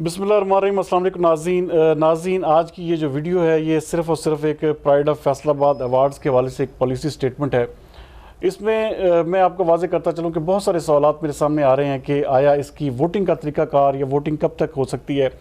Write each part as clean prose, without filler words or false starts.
बिस्मिल्लाहिर्रहमानिर्रहीम। अस्सलाम वालेकुम नाज़रीन, आज की ये जो वीडियो है ये सिर्फ़ और सिर्फ एक प्राइड ऑफ फैसलाबाद अवार्ड्स के हवाले से एक पॉलिसी स्टेटमेंट है। इसमें मैं आपको वाज़े करता चलूँ कि बहुत सारे सवालात मेरे सामने आ रहे हैं कि आया इसकी वोटिंग का तरीक़ाकार या वोटिंग कब तक हो सकती है।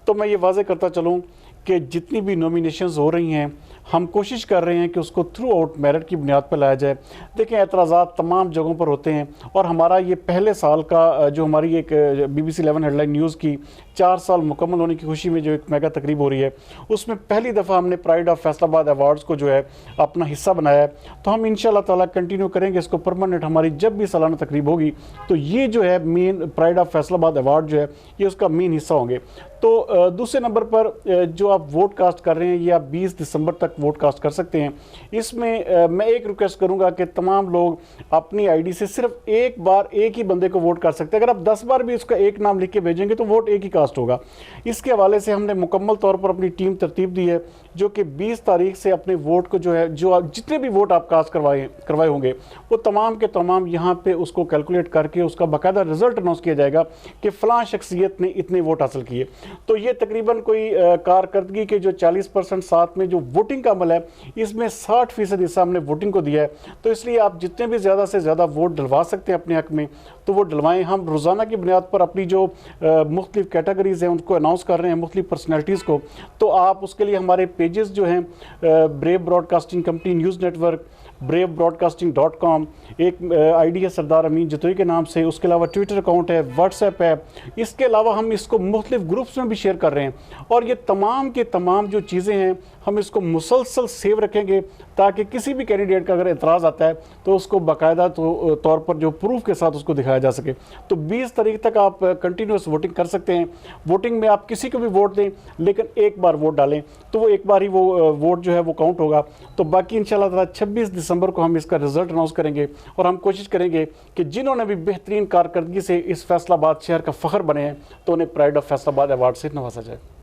तो मैं ये वाज़े करता चलूँ कि जितनी भी नॉमिनेशंस हो रही हैं हम कोशिश कर रहे हैं कि उसको थ्रू आउट मेरिट की बुनियाद पर लाया जाए। देखें, एतराज़ात तमाम जगहों पर होते हैं और हमारा ये पहले साल का जो हमारी एक BBC 11 हेडलाइन न्यूज़ की 4 साल मुकम्मल होने की खुशी में जो एक मेगा तकरीब हो रही है, उसमें पहली दफ़ा हमने प्राइड ऑफ फैसलाबाद अवार्ड्स को जो है अपना हिस्सा बनाया है। तो हम इंशाअल्लाह ताला कंटिन्यू करेंगे इसको परमानेंट। हमारी जब भी सालाना तकरीब होगी तो ये जो है main pride of Faisalabad award जो है ये उसका मेन हिस्सा होंगे। तो दूसरे नंबर पर जो आप वोट कास्ट कर रहे हैं ये आप 20 दिसंबर तक वोट कास्ट कर सकते हैं। इसमें मैं एक रिक्वेस्ट करूंगा कि तमाम लोग अपनी आईडी से सिर्फ एक बार एक ही बंदे को वोट कर सकते हैं। अगर आप 10 बार भी उसका एक नाम लिख के भेजेंगे तो वोट एक ही कास्ट होगा। इसके हवाले से हमने मुकम्मल तौर पर अपनी टीम तरतीब दी है जो कि 20 तारीख से अपने वोट को जो है जितने भी वोट आप कास्ट करवाए होंगे वो तमाम के तमाम यहाँ पे उसको कैलकुलेट करके उसका बाकायदा रिजल्ट अनाउंस किया जाएगा कि फ़लाँ शख्सियत ने इतने वोट हासिल किए। तो ये तकरीबन कोई कारकर्दगी के जो 40% साथ में जो वोटिंग का अमल है इसमें 60% हिस्सा हमने वोटिंग को दिया है। तो इसलिए आप जितने भी ज़्यादा से ज़्यादा वोट डलवा सकते हैं अपने हक में तो वो डलवाएँ। हम रोज़ाना की बुनियाद पर अपनी जो मुख्तलिफ कैटेगरीज़ हैं उनको अनाउंस कर रहे हैं, मुख्तलिफ पर्सनैलिटीज़ को। तो आप उसके लिए हमारे पेजेस जो हैं brave broadcasting company news network, braveBroadcasting.com, एक आईडी है सरदार अमीन जतोई के नाम से, उसके अलावा ट्विटर अकाउंट है, व्हाट्सएप है। इसके अलावा हम इसको मुख्तलिफ ग्रुप्स में भी शेयर कर रहे हैं और ये तमाम के तमाम जो चीज़ें हैं हम इसको मुसलसल सेव रखेंगे ताकि किसी भी कैंडिडेट का अगर एतराज़ आता है तो उसको बाकायदा तौर पर जो प्रूफ के साथ उसको दिखाया जा सके। तो 20 तारीख तक आप कंटिन्यूस वोटिंग कर सकते हैं। वोटिंग में आप किसी को भी वोट दें लेकिन एक बार वोट डालें तो वो एक बार ही वो वोट जो है वो काउंट होगा। तो बाकी इंशाल्लाह ताला 26 दिसंबर को हम इसका रिजल्ट अनाउंस करेंगे और हम कोशिश करेंगे कि जिन्होंने भी बेहतरीन कारकर्दगी से इस फैसलाबाद शहर का फ़ख्र बने हैं तो उन्हें प्राइड ऑफ फैसलाबाद अवार्ड से नवाजा जाए।